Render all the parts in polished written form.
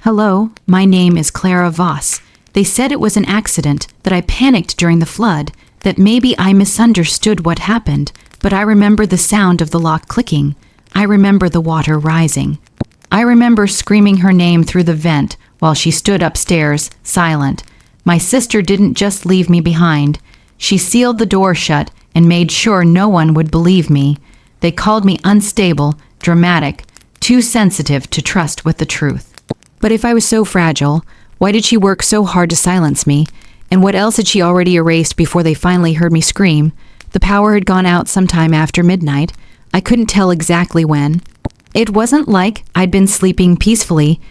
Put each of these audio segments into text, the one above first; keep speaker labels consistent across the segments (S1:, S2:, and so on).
S1: Hello, my name is Clara Voss. They said it was an accident, that I panicked during the flood, that maybe I misunderstood what happened, but I remember the sound of the lock clicking. I remember the water rising. I remember screaming her name through the vent while she stood upstairs, silent. My sister didn't just leave me behind. She sealed the door shut and made sure no one would believe me. They called me unstable, dramatic, too sensitive to trust with the truth. But if I was so fragile, why did she work so hard to silence me? And what else had she already erased before they finally heard me scream? The power had gone out sometime after midnight. I couldn't tell exactly when. It wasn't like I'd been sleeping peacefully.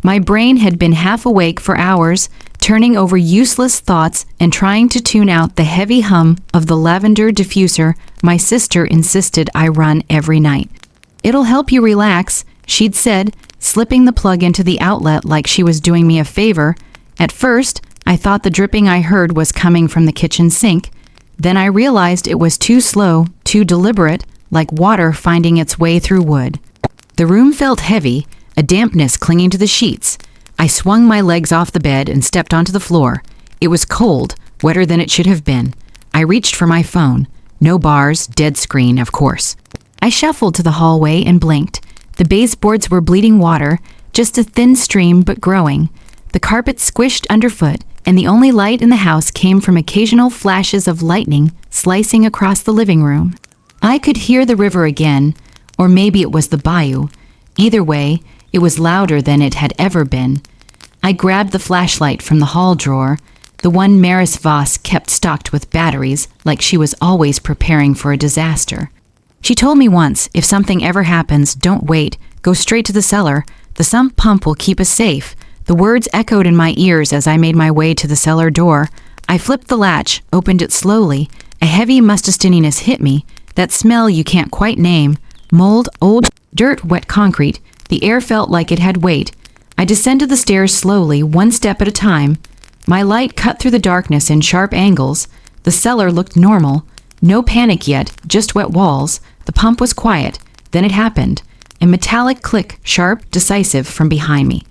S1: My brain had been half awake for hours, turning over useless thoughts and trying to tune out the heavy hum of the lavender diffuser my sister insisted I run every night. "It'll help you relax," she'd said, slipping the plug into the outlet like she was doing me a favor. At first, I thought the dripping I heard was coming from the kitchen sink. Then I realized it was too slow, too deliberate, like water finding its way through wood. The room felt heavy, a dampness clinging to the sheets. I swung my legs off the bed and stepped onto the floor. It was cold, wetter than it should have been. I reached for my phone. No bars, dead screen, of course. I shuffled to the hallway and blinked. The baseboards were bleeding water, just a thin stream but growing. The carpet squished underfoot, and the only light in the house came from occasional flashes of lightning slicing across the living room. I could hear the river again, or maybe it was the bayou. Either way, it was louder than it had ever been. I grabbed the flashlight from the hall drawer, the one Maris Voss kept stocked with batteries, like she was always preparing for a disaster. She told me once, if something ever happens, don't wait, go straight to the cellar. The sump pump will keep us safe. The words echoed in my ears as I made my way to the cellar door. I flipped the latch, opened it slowly. A heavy mustastininess hit me, that smell you can't quite name. Mold, old dirt, wet concrete. The air felt like it had weight. I descended the stairs slowly, one step at a time. My light cut through the darkness in sharp angles. The cellar looked normal. No panic yet, just wet walls. The pump was quiet. Then it happened. A metallic click, sharp, decisive, from behind me.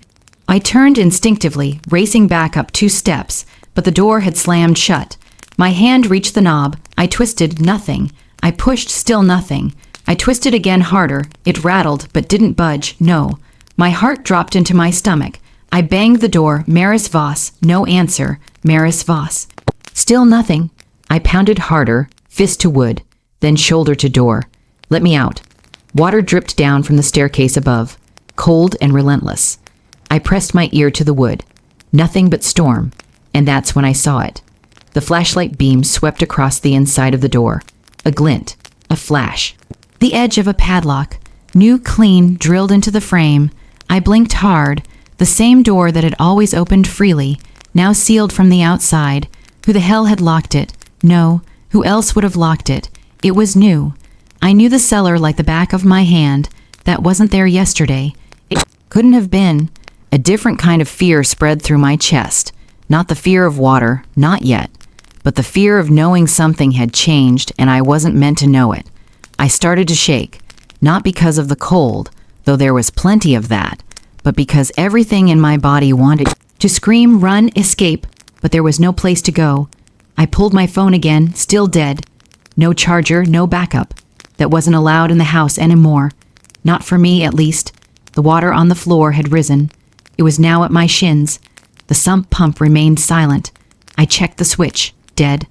S1: I turned instinctively, racing back up 2 steps, but the door had slammed shut. My hand reached the knob. I twisted, nothing. I pushed, still nothing. I twisted again harder. It rattled, but didn't budge, no. My heart dropped into my stomach. I banged the door, Maris Voss, no answer, Maris Voss. Still nothing. I pounded harder, fist to wood, then shoulder to door. Let me out. Water dripped down from the staircase above, cold and relentless. I pressed my ear to the wood. Nothing but storm, and that's when I saw it. The flashlight beam swept across the inside of the door. A glint, a flash. The edge of a padlock, new clean, drilled into the frame. I blinked hard. The same door that had always opened freely, now sealed from the outside. Who the hell had locked it? No, who else would have locked it? It was new. I knew the cellar like the back of my hand. That wasn't there yesterday. It couldn't have been. A different kind of fear spread through my chest. Not the fear of water, not yet, but the fear of knowing something had changed and I wasn't meant to know it. I started to shake, not because of the cold, though there was plenty of that, but because everything in my body wanted to scream, run, escape, but there was no place to go. I pulled my phone again, still dead. No charger, no backup. That wasn't allowed in the house anymore. Not for me, at least. The water on the floor had risen. It was now at my shins. The sump pump remained silent. I checked the switch. Dead.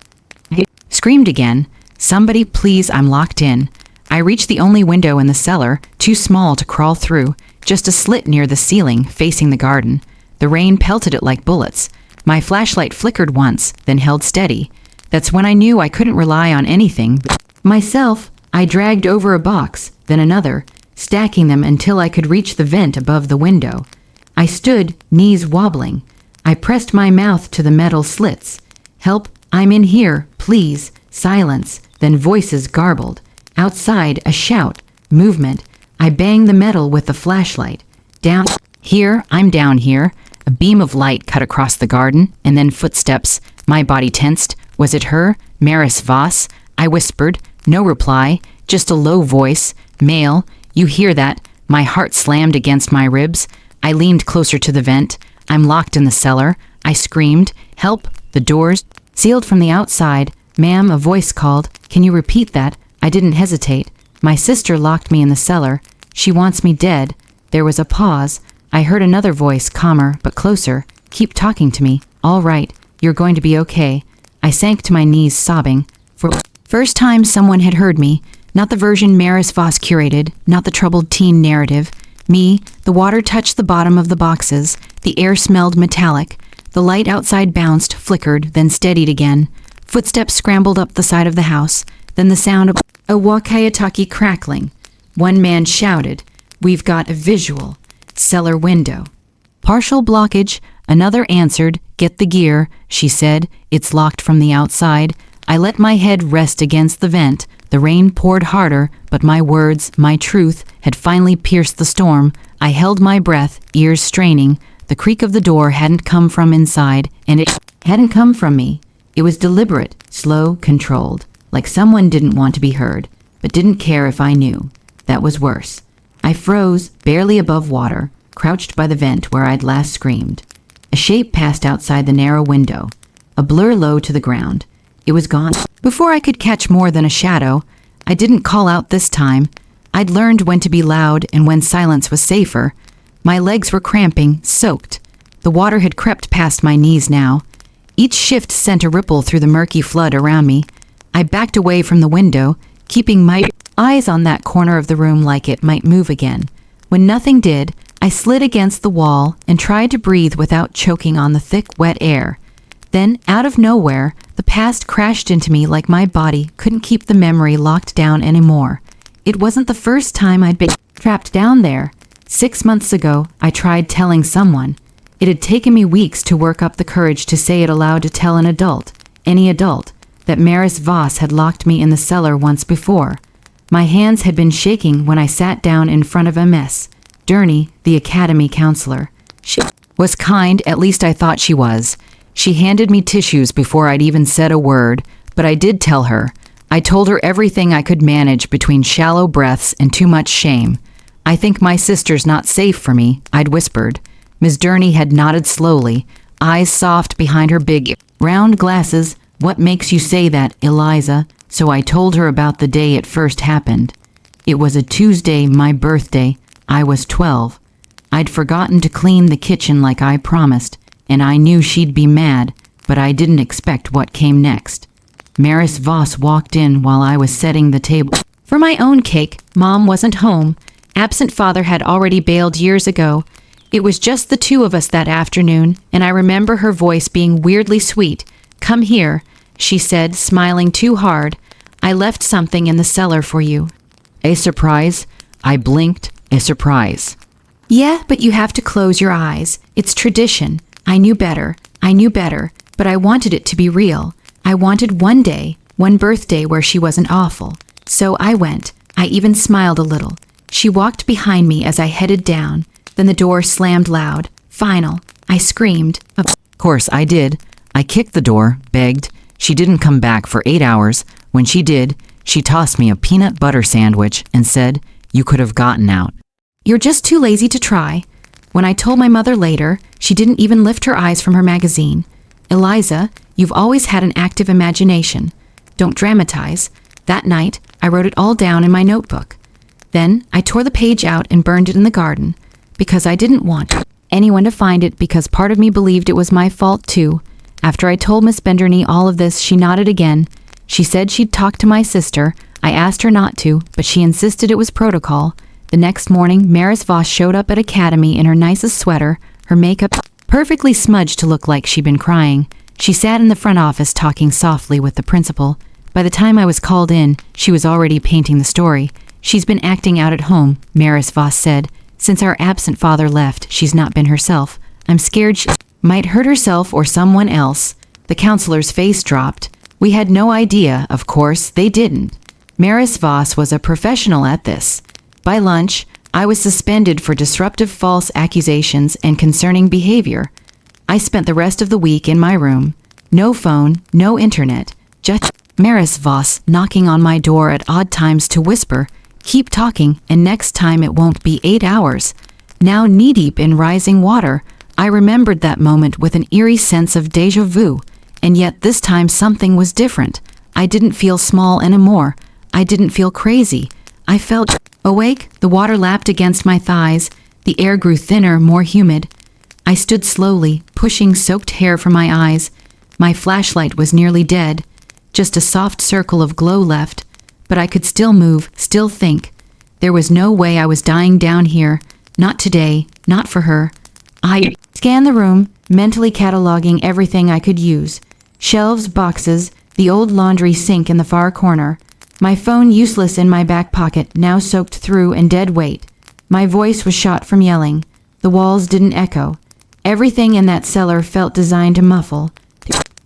S1: I screamed again. Somebody, please, I'm locked in. I reached the only window in the cellar, too small to crawl through, just a slit near the ceiling, facing the garden. The rain pelted it like bullets. My flashlight flickered once, then held steady. That's when I knew I couldn't rely on anything. Myself, I dragged over a box, then another, stacking them until I could reach the vent above the window. I stood, knees wobbling. I pressed my mouth to the metal slits. Help, I'm in here, please. Silence, then voices garbled. Outside, a shout, movement. I banged the metal with the flashlight. Down here, I'm down here. A beam of light cut across the garden, and then footsteps. My body tensed. Was it her? Maris Voss? I whispered. No reply, just a low voice. Male. You hear that? My heart slammed against my ribs. I leaned closer to the vent. I'm locked in the cellar. I screamed, "Help! The doors sealed from the outside." "Ma'am," a voice called. "Can you repeat that?" I didn't hesitate. "My sister locked me in the cellar. She wants me dead." There was a pause. I heard another voice, calmer but closer. "Keep talking to me. All right. You're going to be okay." I sank to my knees, sobbing. For the first time, someone had heard me. Not the version Maris Voss curated, not the troubled teen narrative. Me. The water touched the bottom of the boxes. The air smelled metallic. The light outside bounced, flickered, then steadied again. Footsteps scrambled up the side of the house. Then the sound of a walkie-talkie crackling. One man shouted, "We've got a visual. Cellar window." "Partial blockage." Another answered, "Get the gear," she said. "It's locked from the outside." I let my head rest against the vent. The rain poured harder, but my words, my truth, had finally pierced the storm. I held my breath, ears straining. The creak of the door hadn't come from inside, and it hadn't come from me. It was deliberate, slow, controlled, like someone didn't want to be heard, but didn't care if I knew. That was worse. I froze, barely above water, crouched by the vent where I'd last screamed. A shape passed outside the narrow window, a blur low to the ground. It was gone. Before I could catch more than a shadow, I didn't call out this time. I'd learned when to be loud and when silence was safer. My legs were cramping, soaked. The water had crept past my knees now. Each shift sent a ripple through the murky flood around me. I backed away from the window, keeping my eyes on that corner of the room like it might move again. When nothing did, I slid against the wall and tried to breathe without choking on the thick, wet air. Then, out of nowhere, the past crashed into me like my body couldn't keep the memory locked down anymore. It wasn't the first time I'd been trapped down there. 6 months ago, I tried telling someone. It had taken me weeks to work up the courage to say it aloud, to tell an adult, any adult, that Maris Voss had locked me in the cellar once before. My hands had been shaking when I sat down in front of MS. Durney, the academy counselor. She was kind, at least I thought she was. She handed me tissues before I'd even said a word, but I did tell her. I told her everything I could manage between shallow breaths and too much shame. "I think my sister's not safe for me," I'd whispered. Ms. Durney had nodded slowly, eyes soft behind her big, round glasses. "What makes you say that, Eliza?" So I told her about the day it first happened. It was a Tuesday, my birthday. I was 12. I'd forgotten to clean the kitchen like I promised, and I knew she'd be mad, but I didn't expect what came next. Maris Voss walked in while I was setting the table for my own cake. Mom wasn't home. Absent father had already bailed years ago. It was just the two of us that afternoon, and I remember her voice being weirdly sweet. "Come here," she said, smiling too hard. "I left something in the cellar for you." "A surprise?" I blinked. "A surprise?" "Yeah, but you have to close your eyes. It's tradition." I knew better, but I wanted it to be real. I wanted one day, one birthday where she wasn't awful. So I went. I even smiled a little. She walked behind me as I headed down. Then the door slammed loud. "Final," I screamed. Of course I did. I kicked the door, begged. She didn't come back for 8 hours. When she did, she tossed me a peanut butter sandwich and said, "You could have gotten out. You're just too lazy to try." When I told my mother later, she didn't even lift her eyes from her magazine. "Eliza, you've always had an active imagination. Don't dramatize." That night, I wrote it all down in my notebook. Then I tore the page out and burned it in the garden, because I didn't want anyone to find it, because part of me believed it was my fault too. After I told Miss Benderney all of this, she nodded again. She said she'd talk to my sister. I asked her not to, but she insisted it was protocol. The next morning, Maris Voss showed up at Academy in her nicest sweater, her makeup perfectly smudged to look like she'd been crying. She sat in the front office talking softly with the principal. By the time I was called in, she was already painting the story. "She's been acting out at home," Maris Voss said. "Since our absent father left, she's not been herself. I'm scared she might hurt herself or someone else." The counselor's face dropped. We had no idea, of course, they didn't. Maris Voss was a professional at this. By lunch, I was suspended for disruptive false accusations and concerning behavior. I spent the rest of the week in my room. No phone, no internet, just Maris Voss knocking on my door at odd times to whisper, "Keep talking, and next time it won't be 8 hours." now knee-deep in rising water. I remembered that moment with an eerie sense of déjà vu, and yet this time something was different. I didn't feel small anymore. I didn't feel crazy. I felt awake. The water lapped against my thighs. The air grew thinner, more humid. I stood slowly, pushing soaked hair from my eyes. My flashlight was nearly dead. Just a soft circle of glow left. But I could still move, still think. There was no way I was dying down here. Not today, not for her. I scanned the room, mentally cataloging everything I could use. Shelves, boxes, the old laundry sink in the far corner. My phone useless in my back pocket, now soaked through and dead weight. My voice was shot from yelling. The walls didn't echo. Everything in that cellar felt designed to muffle.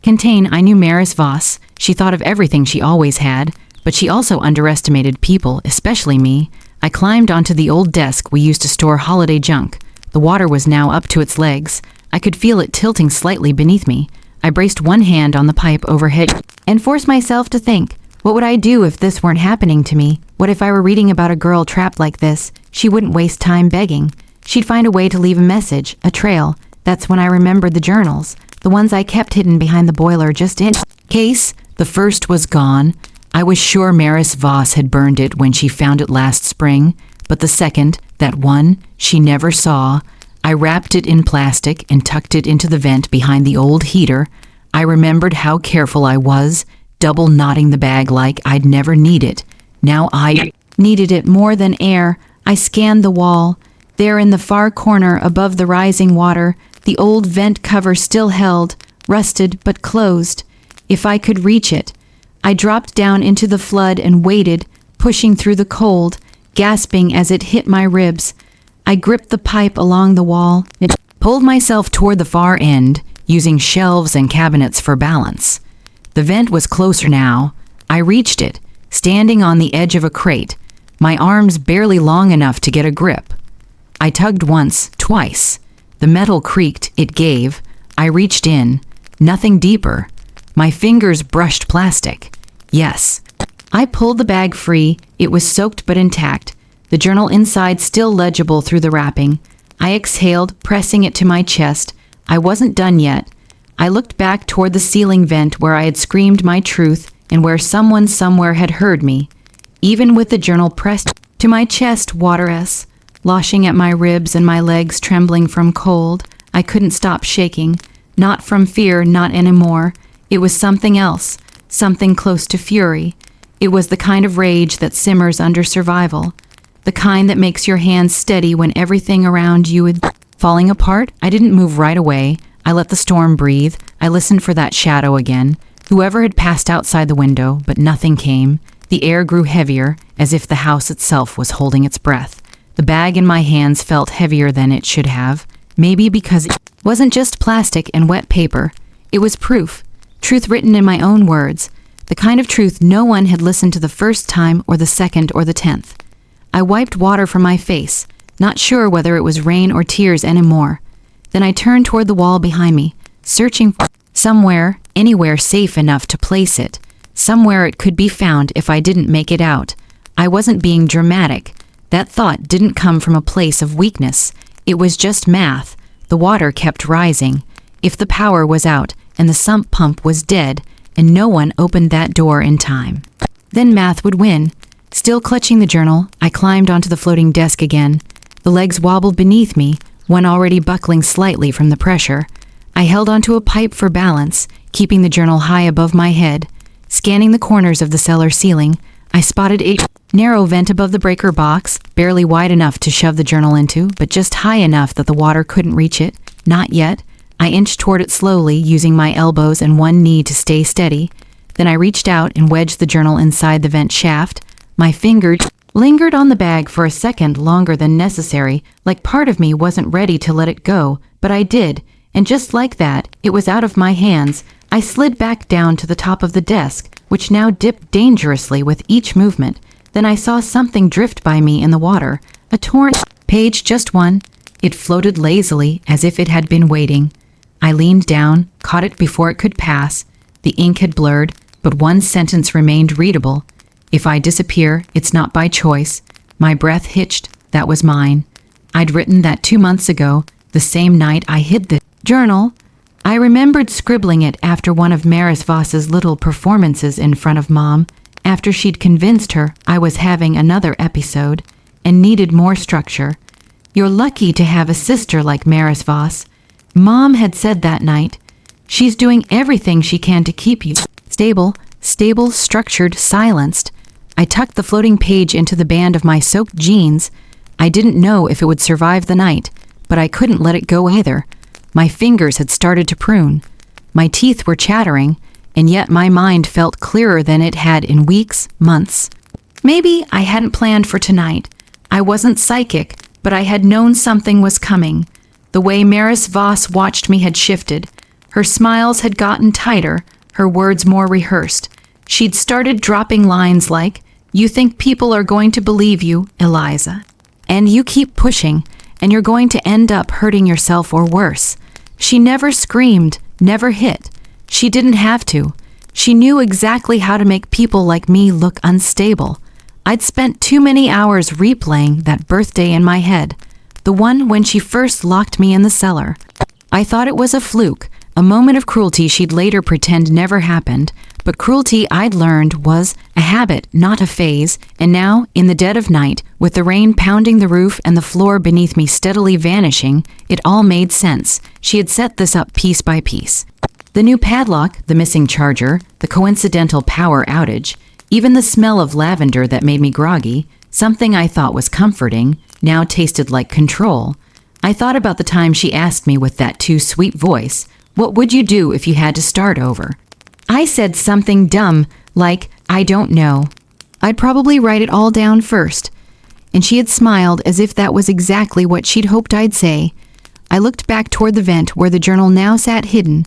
S1: Contain, I knew Maris Voss. She thought of everything she always had, but she also underestimated people, especially me. I climbed onto the old desk we used to store holiday junk. The water was now up to its legs. I could feel it tilting slightly beneath me. I braced one hand on the pipe overhead and forced myself to think. What would I do if this weren't happening to me? What if I were reading about a girl trapped like this? She wouldn't waste time begging. She'd find a way to leave a message, a trail. That's when I remembered the journals, the ones I kept hidden behind the boiler just in case. The first was gone. I was sure Maris Voss had burned it when she found it last spring, but the second, that one, she never saw. I wrapped it in plastic and tucked it into the vent behind the old heater. I remembered how careful I was, double knotting the bag like I'd never need it. Now I needed it more than air. I scanned the wall. There in the far corner above the rising water, the old vent cover still held, rusted but closed. If I could reach it. I dropped down into the flood and waited, pushing through the cold, gasping as it hit my ribs. I gripped the pipe along the wall and pulled myself toward the far end, using shelves and cabinets for balance. The vent was closer now. I reached it, standing on the edge of a crate, my arms barely long enough to get a grip. I tugged once, twice. The metal creaked, it gave. I reached in. Nothing deeper. My fingers brushed plastic. Yes. I pulled the bag free. It was soaked but intact. The journal inside still legible through the wrapping. I exhaled, pressing it to my chest. I wasn't done yet. I looked back toward the ceiling vent where I had screamed my truth and where someone somewhere had heard me. Even with the journal pressed to my chest, water-s, loshing at my ribs and my legs trembling from cold, I couldn't stop shaking. Not from fear, not anymore. It was something else, something close to fury. It was the kind of rage that simmers under survival, the kind that makes your hands steady when everything around you is falling apart. I didn't move right away. I let the storm breathe. I listened for that shadow again. Whoever had passed outside the window, but nothing came. The air grew heavier, as if the house itself was holding its breath. The bag in my hands felt heavier than it should have, maybe because it wasn't just plastic and wet paper. It was proof. Truth written in my own words, the kind of truth no one had listened to the first time or the second or the 10th. I wiped water from my face, not sure whether it was rain or tears anymore. Then I turned toward the wall behind me, searching for somewhere, anywhere safe enough to place it, somewhere it could be found if I didn't make it out. I wasn't being dramatic. That thought didn't come from a place of weakness. It was just math. The water kept rising. If the power was out, and the sump pump was dead, and no one opened that door in time, then math would win. Still clutching the journal, I climbed onto the floating desk again. The legs wobbled beneath me, one already buckling slightly from the pressure. I held onto a pipe for balance, keeping the journal high above my head. Scanning the corners of the cellar ceiling, I spotted a narrow vent above the breaker box, barely wide enough to shove the journal into, but just high enough that the water couldn't reach it. Not yet. I inched toward it slowly, using my elbows and one knee to stay steady. Then I reached out and wedged the journal inside the vent shaft. My fingers lingered on the bag for a second longer than necessary, like part of me wasn't ready to let it go, but I did, and just like that, it was out of my hands. I slid back down to the top of the desk, which now dipped dangerously with each movement. Then I saw something drift by me in the water, a torn page, just one. It floated lazily, as if it had been waiting. I leaned down, caught it before it could pass. The ink had blurred, but one sentence remained readable. If I disappear, it's not by choice. My breath hitched. That was mine. I'd written that 2 months ago, the same night I hid the journal. I remembered scribbling it after one of Maris Voss's little performances in front of Mom, after she'd convinced her I was having another episode and needed more structure. You're lucky to have a sister like Maris Voss. Mom had said that night. She's doing everything she can to keep you stable, structured, silenced. I tucked the floating page into the band of my soaked jeans. I didn't know if it would survive the night, but I couldn't let it go either. My fingers had started to prune. My teeth were chattering, and yet my mind felt clearer than it had in weeks, months. Maybe I hadn't planned for tonight. I wasn't psychic, but I had known something was coming. The way Maris Voss watched me had shifted. Her smiles had gotten tighter, her words more rehearsed. She'd started dropping lines like, "You think people are going to believe you, Eliza. And you keep pushing, and you're going to end up hurting yourself or worse." She never screamed, never hit. She didn't have to. She knew exactly how to make people like me look unstable. I'd spent too many hours replaying that birthday in my head, the one when she first locked me in the cellar. I thought it was a fluke, a moment of cruelty she'd later pretend never happened, but cruelty I'd learned was a habit, not a phase, and now, in the dead of night, with the rain pounding the roof and the floor beneath me steadily vanishing, it all made sense. She had set this up piece by piece. The new padlock, the missing charger, the coincidental power outage, even the smell of lavender that made me groggy, something I thought was comforting, now tasted like control. I thought about the time she asked me with that too sweet voice, "What would you do if you had to start over?" I said something dumb, like, "I don't know. I'd probably write it all down first." And she had smiled as if that was exactly what she'd hoped I'd say. I looked back toward the vent where the journal now sat hidden.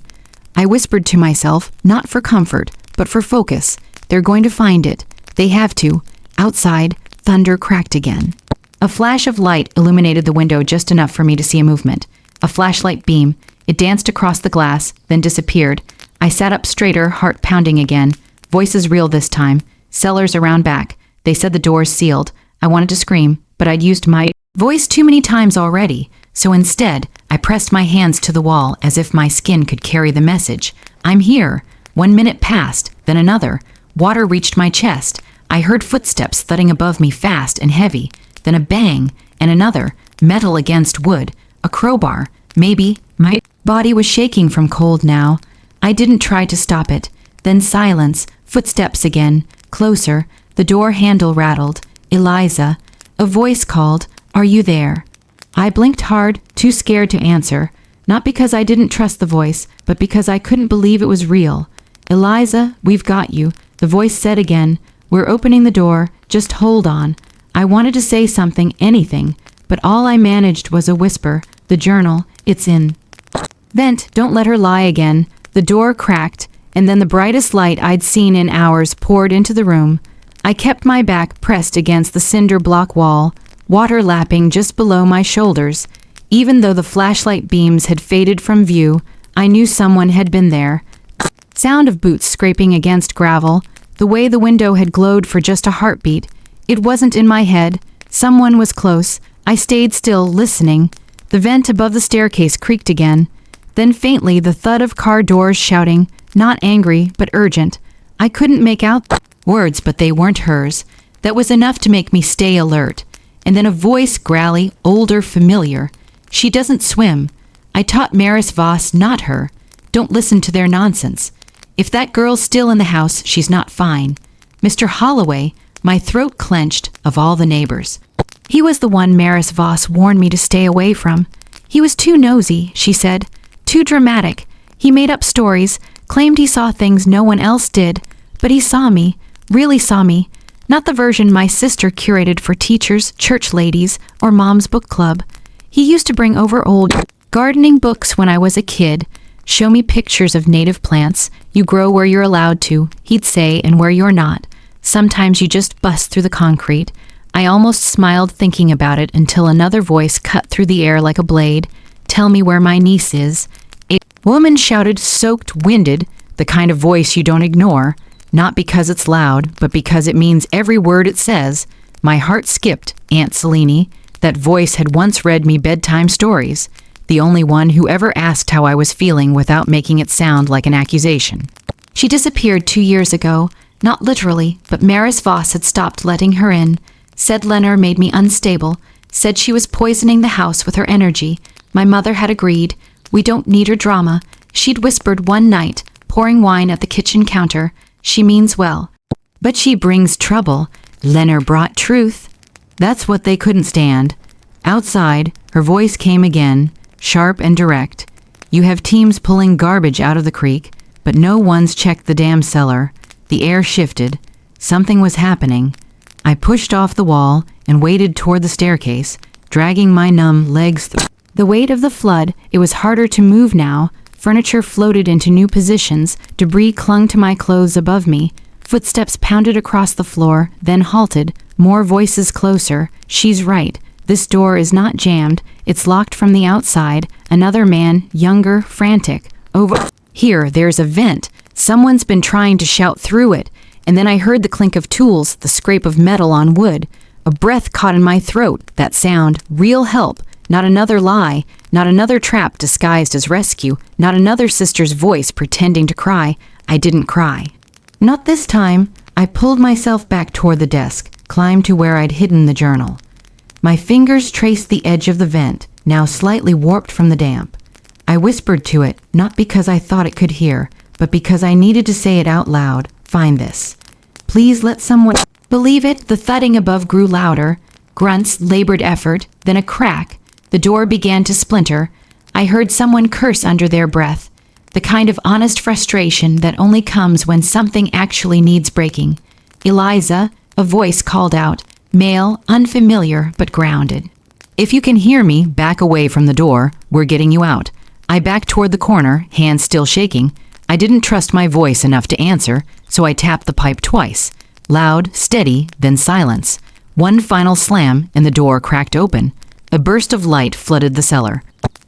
S1: I whispered to myself, not for comfort, but for focus. They're going to find it. They have to. Outside, thunder cracked again. A flash of light illuminated the window just enough for me to see a movement. A flashlight beam. It danced across the glass, then disappeared. I sat up straighter, heart pounding again. Voices real this time. Sellers around back. They said the door's sealed. I wanted to scream, but I'd used my voice too many times already. So instead, I pressed my hands to the wall as if my skin could carry the message. I'm here. 1 minute passed, then another. Water reached my chest. I heard footsteps thudding above me fast and heavy. Then a bang, and another. Metal against wood. A crowbar. Maybe. My body was shaking from cold now. I didn't try to stop it. Then silence. Footsteps again. Closer. The door handle rattled. Eliza. A voice called, "Are you there?" I blinked hard, too scared to answer. Not because I didn't trust the voice, but because I couldn't believe it was real. "Eliza, we've got you," the voice said again. "We're opening the door. Just hold on." I wanted to say something, anything, but all I managed was a whisper. "The journal, it's in vent, don't let her lie again." The door cracked, and then the brightest light I'd seen in hours poured into the room. I kept my back pressed against the cinder block wall, water lapping just below my shoulders. Even though the flashlight beams had faded from view, I knew someone had been there. Sound of boots scraping against gravel, the way the window had glowed for just a heartbeat. It wasn't in my head. Someone was close. I stayed still, listening. The vent above the staircase creaked again. Then faintly the thud of car doors shouting, not angry, but urgent. I couldn't make out words, but they weren't hers. That was enough to make me stay alert. And then a voice, growly, older, familiar. "She doesn't swim. I taught Maris Voss, not her. Don't listen to their nonsense. If that girl's still in the house, she's not fine." Mr. Holloway, my throat clenched, of all the neighbors. He was the one Maris Voss warned me to stay away from. He was too nosy, she said. Too dramatic. He made up stories, claimed he saw things no one else did. But he saw me, really saw me. Not the version my sister curated for teachers, church ladies, or Mom's book club. He used to bring over old gardening books when I was a kid, show me pictures of native plants. You grow where you're allowed to, he'd say, and where you're not. Sometimes you just bust through the concrete. I almost smiled thinking about it until another voice cut through the air like a blade. "Tell me where my niece is." A woman shouted, soaked, winded, the kind of voice you don't ignore. Not because it's loud, but because it means every word it says. My heart skipped. Aunt Selene. That voice had once read me bedtime stories, the only one who ever asked how I was feeling without making it sound like an accusation. She disappeared 2 years ago, not literally, but Maris Voss had stopped letting her in, said Lenner made me unstable, said she was poisoning the house with her energy. My mother had agreed. We don't need her drama. She'd whispered one night, pouring wine at the kitchen counter. She means well. But she brings trouble. Lenner brought truth. That's what they couldn't stand. Outside, her voice came again, sharp and direct. You have teams pulling garbage out of the creek, but no one's checked the damn cellar. The air shifted. Something was happening. I pushed off the wall and waded toward the staircase, dragging my numb legs through. The weight of the flood, it was harder to move now. Furniture floated into new positions, debris clung to my clothes above me. Footsteps pounded across the floor, then halted, more voices closer. She's right. This door is not jammed. It's locked from the outside. Another man, younger, frantic. Over here, there's a vent. Someone's been trying to shout through it. And then I heard the clink of tools, the scrape of metal on wood. A breath caught in my throat. That sound, real help. Not another lie. Not another trap disguised as rescue. Not another sister's voice pretending to cry. I didn't cry. Not this time. I pulled myself back toward the desk, climbed to where I'd hidden the journal. My fingers traced the edge of the vent, now slightly warped from the damp. I whispered to it, not because I thought it could hear, but because I needed to say it out loud. Find this. Please let someone believe it. The thudding above grew louder. Grunts, labored effort, then a crack. The door began to splinter. I heard someone curse under their breath. The kind of honest frustration that only comes when something actually needs breaking. Eliza, a voice called out. Male, unfamiliar, but grounded. If you can hear me, back away from the door. We're getting you out. I backed toward the corner, hands still shaking. I didn't trust my voice enough to answer, so I tapped the pipe twice. Loud, steady, then silence. One final slam, and the door cracked open. A burst of light flooded the cellar.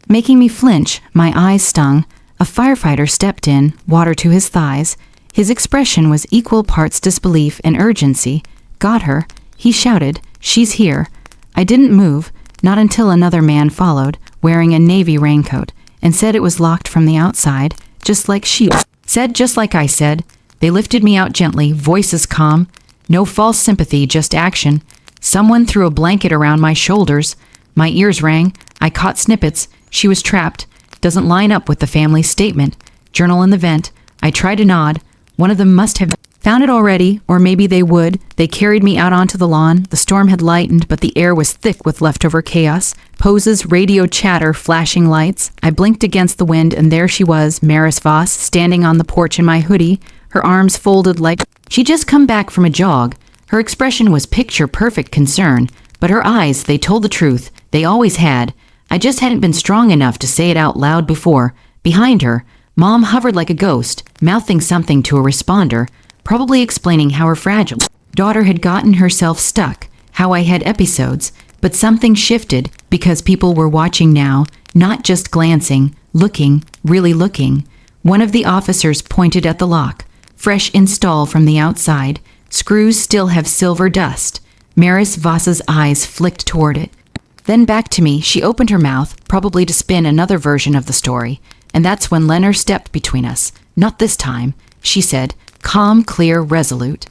S1: Making me flinch, my eyes stung. A firefighter stepped in, water to his thighs. His expression was equal parts disbelief and urgency. Got her. He shouted, "She's here." I didn't move, not until another man followed, wearing a navy raincoat, and said it was locked from the outside, just like she said, just like I said. They lifted me out gently, voices calm. No false sympathy, just action. Someone threw a blanket around my shoulders. My ears rang. I caught snippets. She was trapped. Doesn't line up with the family's statement. Journal in the vent. I tried to nod. One of them must have found it already, or maybe they would. They carried me out onto the lawn. The storm had lightened, but the air was thick with leftover chaos. Poses, radio chatter, flashing lights. I blinked against the wind, and there she was, Maris Voss, standing on the porch in my hoodie, her arms folded like she'd just come back from a jog. Her expression was picture-perfect concern, but her eyes, they told the truth. They always had. I just hadn't been strong enough to say it out loud before. Behind her, Mom hovered like a ghost, mouthing something to a responder, probably explaining how her fragile daughter had gotten herself stuck, how I had episodes, but something shifted because people were watching now, not just glancing, looking, really looking. One of the officers pointed at the lock, fresh install from the outside. Screws still have silver dust. Maris Voss's eyes flicked toward it. Then back to me, she opened her mouth, probably to spin another version of the story, and that's when Lenner stepped between us. Not this time, she said, calm, clear, resolute.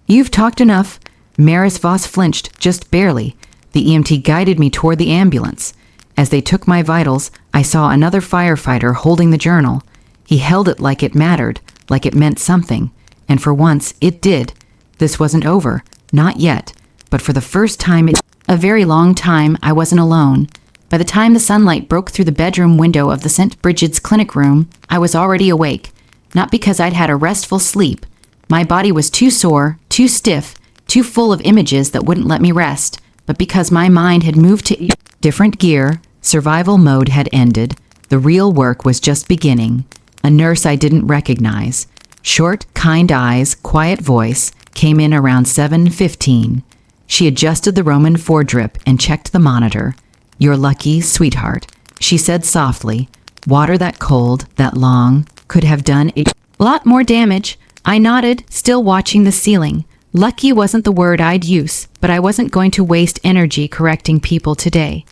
S1: You've talked enough. Maris Voss flinched, just barely. The EMT guided me toward the ambulance. As they took my vitals, I saw another firefighter holding the journal. He held it like it mattered, like it meant something. And for once, it did. This wasn't over. Not yet. But for the first time in a very long time, I wasn't alone. By the time the sunlight broke through the bedroom window of the St. Bridget's clinic room, I was already awake. Not because I'd had a restful sleep. My body was too sore, too stiff, too full of images that wouldn't let me rest, but because my mind had moved to different gear. Survival mode had ended. The real work was just beginning. A nurse I didn't recognize. Short, kind eyes, quiet voice, came in around 7:15. She adjusted the Roman 4 drip and checked the monitor. "You're lucky, sweetheart," she said softly. "Water that cold, that long, could have done a lot more damage." I nodded, still watching the ceiling. Lucky wasn't the word I'd use, but I wasn't going to waste energy correcting people today.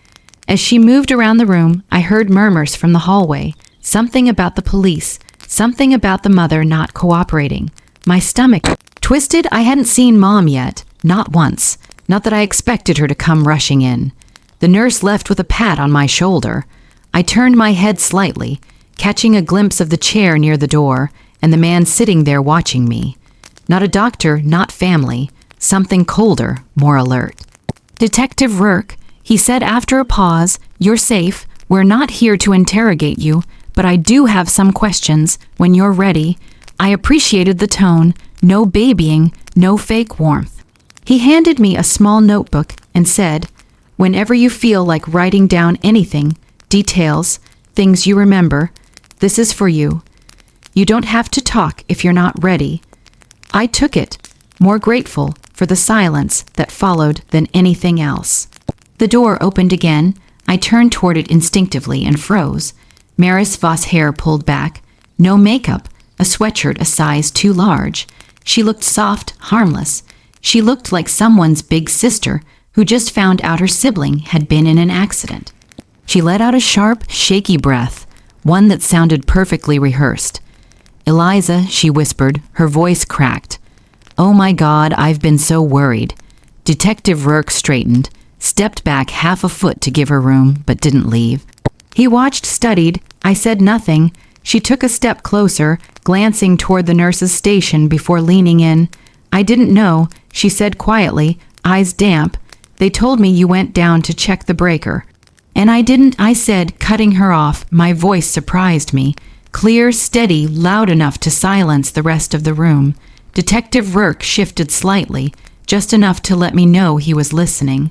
S1: As she moved around the room, I heard murmurs from the hallway. Something about the police, something about the mother not cooperating. My stomach twisted. I hadn't seen Mom yet, not once. Not that I expected her to come rushing in. The nurse left with a pat on my shoulder. I turned my head slightly, catching a glimpse of the chair near the door and the man sitting there watching me. Not a doctor, not family. Something colder, more alert. "Detective Rourke," he said after a pause, "you're safe. We're not here to interrogate you, but I do have some questions when you're ready." I appreciated the tone. No babying, no fake warmth. He handed me a small notebook and said, "Whenever you feel like writing down anything, details, things you remember, this is for you. You don't have to talk if you're not ready." I took it, more grateful for the silence that followed than anything else. The door opened again. I turned toward it instinctively and froze. Maris Voss' hair pulled back. No makeup, a sweatshirt a size too large. She looked soft, harmless. She looked like someone's big sister who just found out her sibling had been in an accident. She let out a sharp, shaky breath, one that sounded perfectly rehearsed. "Eliza," she whispered, her voice cracked. "Oh my God, I've been so worried." Detective Rourke straightened, stepped back half a foot to give her room, but didn't leave. He watched, studied. I said nothing. She took a step closer, glancing toward the nurse's station before leaning in. "I didn't know," she said quietly, eyes damp. "They told me you went down to check the breaker." "And I didn't," I said, cutting her off. My voice surprised me. Clear, steady, loud enough to silence the rest of the room. Detective Rourke shifted slightly, just enough to let me know he was listening.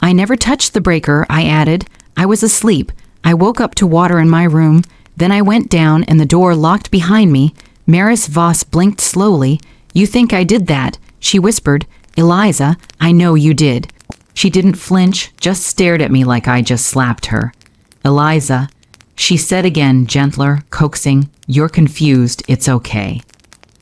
S1: "I never touched the breaker," I added. "I was asleep. I woke up to water in my room. Then I went down and the door locked behind me." Maris Voss blinked slowly. "You think I did that?" she whispered. "Eliza, I know you did." She didn't flinch, just stared at me like I just slapped her. "Eliza," she said again, gentler, coaxing, "you're confused. It's okay."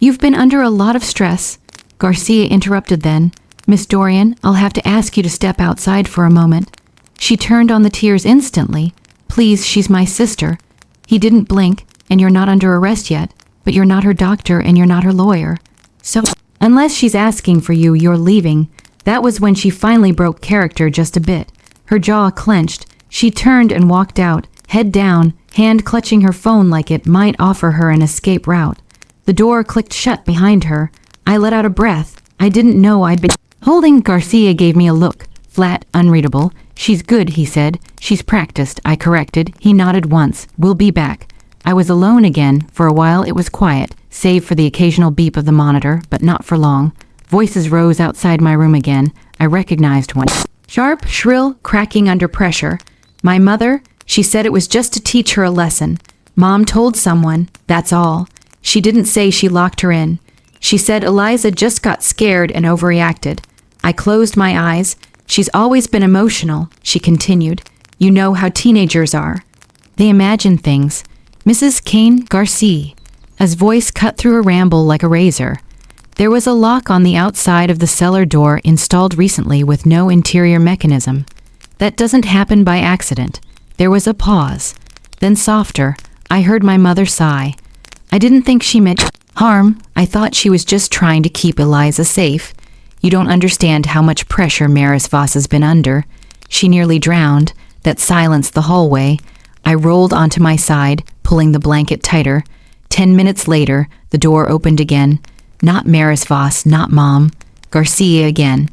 S1: "You've been under a lot of stress," Garcia interrupted then. "Miss Dorian, I'll have to ask you to step outside for a moment." She turned on the tears instantly. "Please, she's my sister." He didn't blink. "And you're not under arrest yet, but you're not her doctor and you're not her lawyer. So, unless she's asking for you, you're leaving." That was when she finally broke character just a bit. Her jaw clenched. She turned and walked out, head down, hand clutching her phone like it might offer her an escape route. The door clicked shut behind her. I let out a breath. I didn't know I'd been holding. Garcia gave me a look, flat, unreadable. "She's good," he said. "She's practiced," I corrected. He nodded once. "We'll be back." I was alone again. For a while it was quiet, save for the occasional beep of the monitor, but not for long. Voices rose outside my room again. I recognized one. Sharp, shrill, cracking under pressure. "My mother? She said it was just to teach her a lesson. Mom told someone, that's all. She didn't say she locked her in. She said Eliza just got scared and overreacted." I closed my eyes. "She's always been emotional," she continued. "You know how teenagers are. They imagine things." "Mrs. Kane Garcia." His voice cut through a ramble like a razor. "There was a lock on the outside of the cellar door installed recently with no interior mechanism. That doesn't happen by accident." There was a pause. Then softer, I heard my mother sigh. "I didn't think she meant harm. I thought she was just trying to keep Eliza safe. You don't understand how much pressure Maris Voss has been under. She nearly drowned." That silenced the hallway. I rolled onto my side, pulling the blanket tighter. 10 minutes later, the door opened again. Not Maris Voss, not Mom. Garcia again.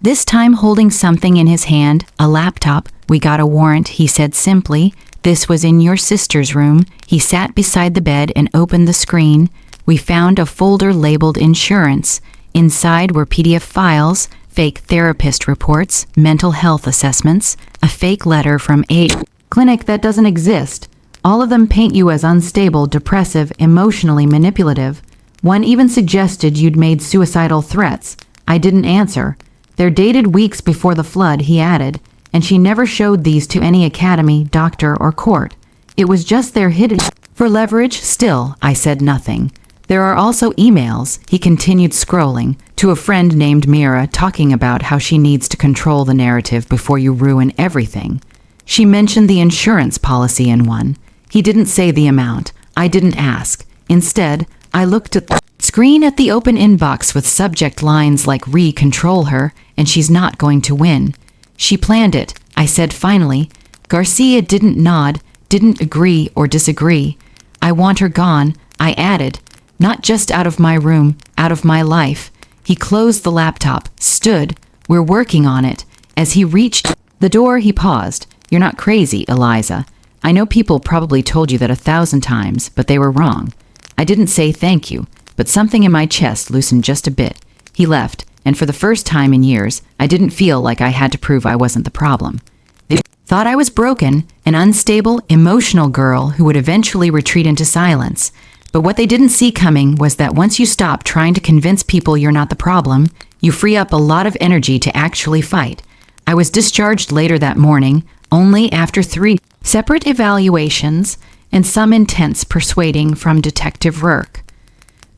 S1: This time holding something in his hand, a laptop. "We got a warrant," he said simply. "This was in your sister's room." He sat beside the bed and opened the screen. "We found a folder labeled insurance. Inside were PDF files, fake therapist reports, mental health assessments, a fake letter from a clinic that doesn't exist. All of them paint you as unstable, depressive, emotionally manipulative. One even suggested you'd made suicidal threats." I didn't answer. "They're dated weeks before the flood," he added, "and she never showed these to any academy, doctor, or court. It was just there hidden for leverage." Still, I said nothing. There are also emails, he continued scrolling, to a friend named Mira talking about how she needs to control the narrative before you ruin everything. She mentioned the insurance policy in one. He didn't say the amount. I didn't ask. Instead, I looked at the screen at the open inbox with subject lines like "Re-control her," and "She's not going to win." She planned it, I said finally. Garcia didn't nod, didn't agree or disagree. I want her gone, I added. Not just out of my room, out of my life. He closed the laptop, stood. We're working on it. As he reached the door, he paused. You're not crazy, Eliza. I know people probably told you that 1,000 times, but they were wrong. I didn't say thank you, but something in my chest loosened just a bit. He left, and for the first time in years, I didn't feel like I had to prove I wasn't the problem. They thought I was broken, an unstable, emotional girl who would eventually retreat into silence. But what they didn't see coming was that once you stop trying to convince people you're not the problem, you free up a lot of energy to actually fight. I was discharged later that morning, only after 3 separate evaluations and some intense persuading from Detective Rourke.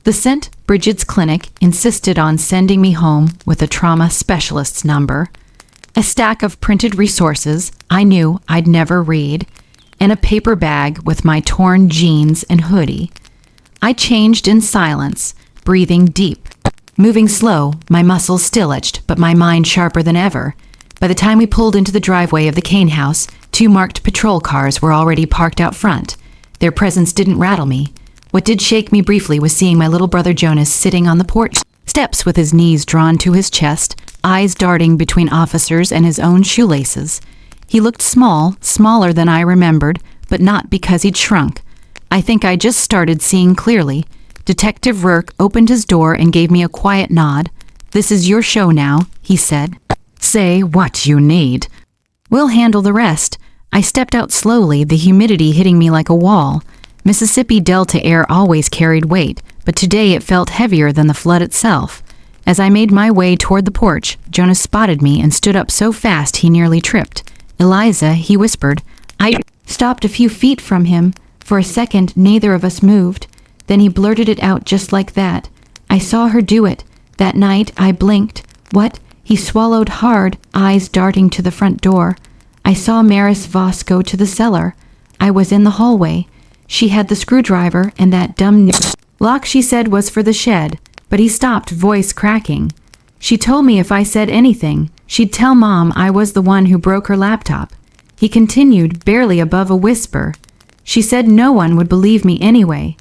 S1: The St. Bridget's Clinic insisted on sending me home with a trauma specialist's number, a stack of printed resources I knew I'd never read, and a paper bag with my torn jeans and hoodie. I changed in silence, breathing deep, moving slow, my muscles still itched, but my mind sharper than ever. By the time we pulled into the driveway of the Kane house, 2 marked patrol cars were already parked out front. Their presence didn't rattle me. What did shake me briefly was seeing my little brother Jonas sitting on the porch steps with his knees drawn to his chest, eyes darting between officers and his own shoelaces. He looked small, smaller than I remembered, but not because he'd shrunk. I think I just started seeing clearly. Detective Rourke opened his door and gave me a quiet nod. "This is your show now," he said. "Say what you need. We'll handle the rest." I stepped out slowly, the humidity hitting me like a wall. Mississippi Delta air always carried weight, but today it felt heavier than the flood itself. As I made my way toward the porch, Jonas spotted me and stood up so fast he nearly tripped. "Eliza," he whispered. I stopped a few feet from him. For a second, neither of us moved. Then he blurted it out just like that. "I saw her do it. That night, I blinked." "What?" He swallowed hard, eyes darting to the front door. "I saw Maris Voss go to the cellar. I was in the hallway. She had the screwdriver and that dumb lock she said was for the shed." But he stopped, voice cracking. "She told me if I said anything, she'd tell Mom I was the one who broke her laptop." He continued, barely above a whisper. "She said no one would believe me anyway."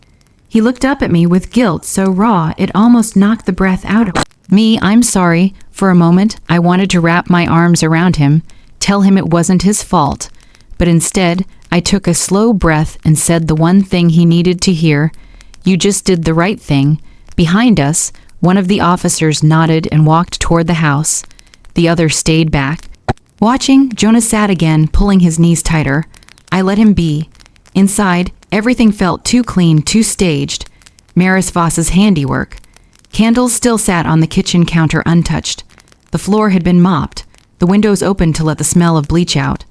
S1: He looked up at me with guilt so raw it almost knocked the breath out of me. I'm sorry. For a moment, I wanted to wrap my arms around him, tell him it wasn't his fault. But instead, I took a slow breath and said the one thing he needed to hear. "You just did the right thing." Behind us, one of the officers nodded and walked toward the house. The other stayed back. Watching, Jonas sat again, pulling his knees tighter. I let him be. Inside, everything felt too clean, too staged. Maris Voss's handiwork. Candles still sat on the kitchen counter untouched. The floor had been mopped, the windows open to let the smell of bleach out.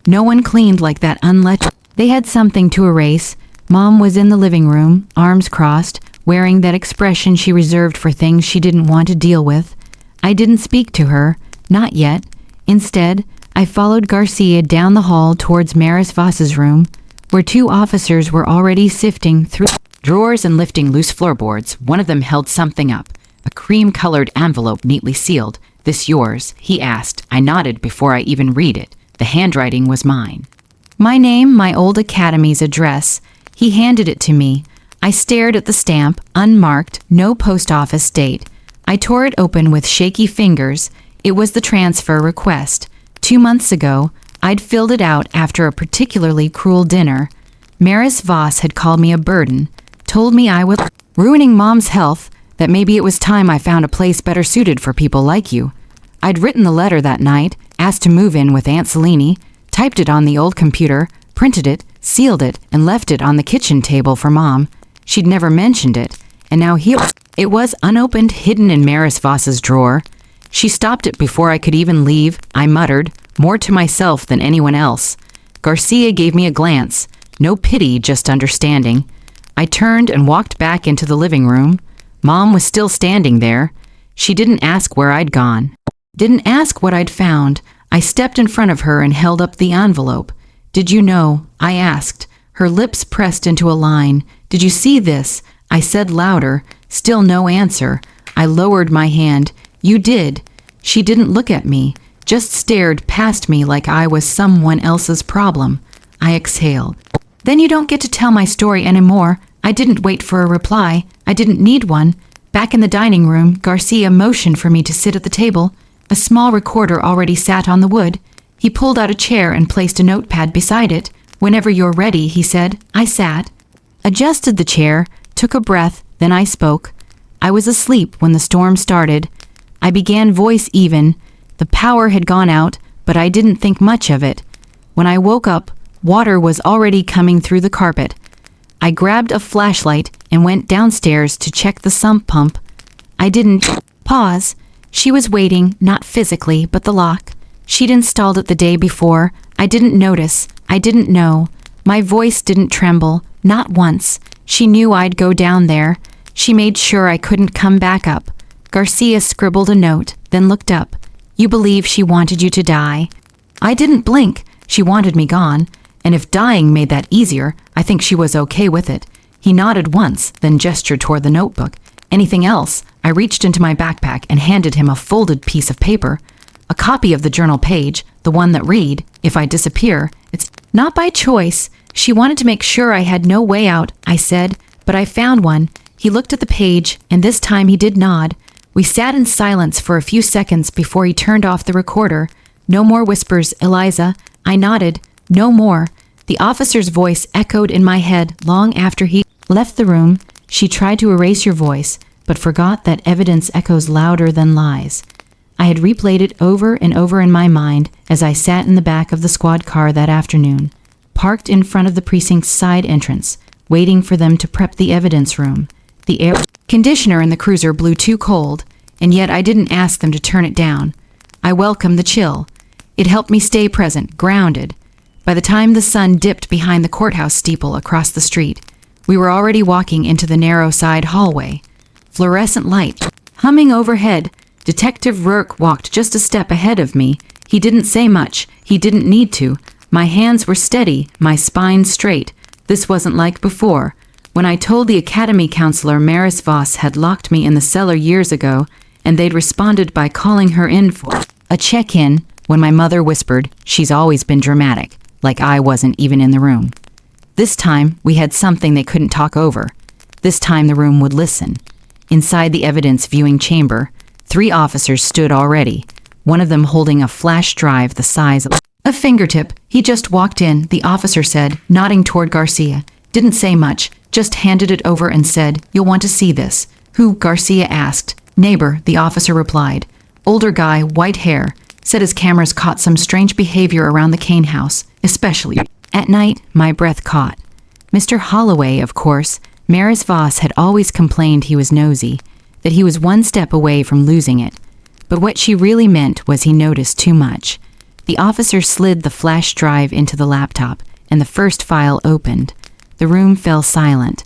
S1: No one cleaned like that unlet. They had something to erase. Mom was in the living room, arms crossed, wearing that expression she reserved for things she didn't want to deal with. I didn't speak to her, not yet. Instead, I followed Garcia down the hall towards Maris Voss's room, where 2 officers were already sifting through drawers and lifting loose floorboards. One of them held something up, a cream-colored envelope neatly sealed. "This yours?" he asked. I nodded before I even read it. The handwriting was mine. My name, my old academy's address. He handed it to me. I stared at the stamp, unmarked, no post office date. I tore it open with shaky fingers. It was the transfer request. 2 months ago, I'd filled it out after a particularly cruel dinner. Maris Voss had called me a burden, told me I was ruining Mom's health, that maybe it was time I found a place better suited for people like you. I'd written the letter that night, asked to move in with Aunt Selene, typed it on the old computer, printed it, sealed it, and left it on the kitchen table for Mom. She'd never mentioned it, and now here it was, unopened, hidden in Maris Voss's drawer. She stopped it before I could even leave. I muttered, more to myself than anyone else. Garcia gave me a glance. No pity, just understanding. I turned and walked back into the living room. Mom was still standing there. She didn't ask where I'd gone. Didn't ask what I'd found. I stepped in front of her and held up the envelope. "Did you know?" I asked. Her lips pressed into a line. "Did you see this?" I said louder. Still no answer. I lowered my hand. "You did." She didn't look at me, just stared past me like I was someone else's problem. I exhaled. "Then you don't get to tell my story anymore." I didn't wait for a reply. I didn't need one. Back in the dining room, Garcia motioned for me to sit at the table. A small recorder already sat on the wood. He pulled out a chair and placed a notepad beside it. "Whenever you're ready," he said. I sat, adjusted the chair, took a breath, then I spoke. I was asleep when the storm started. I began voice even. The power had gone out, but I didn't think much of it. When I woke up, water was already coming through the carpet. I grabbed a flashlight and went downstairs to check the sump pump. I didn't pause. She was waiting, not physically, but the lock. She'd installed it the day before. I didn't notice. I didn't know. My voice didn't tremble, not once. She knew I'd go down there. She made sure I couldn't come back up. Garcia scribbled a note, then looked up. "You believe she wanted you to die?" I didn't blink. She wanted me gone. And if dying made that easier, I think she was okay with it. He nodded once, then gestured toward the notebook. "Anything else?" I reached into my backpack and handed him a folded piece of paper. A copy of the journal page, the one that read, "If I disappear, it's not by choice." She wanted to make sure I had no way out, I said, but I found one. He looked at the page, and this time he did nod. We sat in silence for a few seconds before he turned off the recorder. "No more whispers, Eliza." I nodded. "No more." The officer's voice echoed in my head long after he left the room. "She tried to erase your voice, but forgot that evidence echoes louder than lies." I had replayed it over and over in my mind as I sat in the back of the squad car that afternoon, parked in front of the precinct's side entrance, waiting for them to prep the evidence room. The air conditioner in the cruiser blew too cold, and yet I didn't ask them to turn it down. I welcomed the chill. It helped me stay present, grounded. By the time the sun dipped behind the courthouse steeple across the street, we were already walking into the narrow side hallway. Fluorescent light humming overhead. Detective Rourke walked just a step ahead of me. He didn't say much. He didn't need to. My hands were steady, my spine straight. This wasn't like before. When I told the academy counselor Maris Voss had locked me in the cellar years ago, and they'd responded by calling her in for a check-in, when my mother whispered, "She's always been dramatic," like I wasn't even in the room. This time, we had something they couldn't talk over. This time the room would listen. Inside the evidence viewing chamber, 3 officers stood already, one of them holding a flash drive the size of a fingertip. "He just walked in," the officer said, nodding toward Garcia. Didn't say much, just handed it over and said, "You'll want to see this." "Who?" Garcia asked. "Neighbor," the officer replied. "Older guy, white hair. Said his cameras caught some strange behavior around the Kane house, especially at night." My breath caught. Mr. Holloway, of course. Maris Voss had always complained he was nosy, that he was one step away from losing it. But what she really meant was he noticed too much. The officer slid the flash drive into the laptop, and the first file opened. The room fell silent.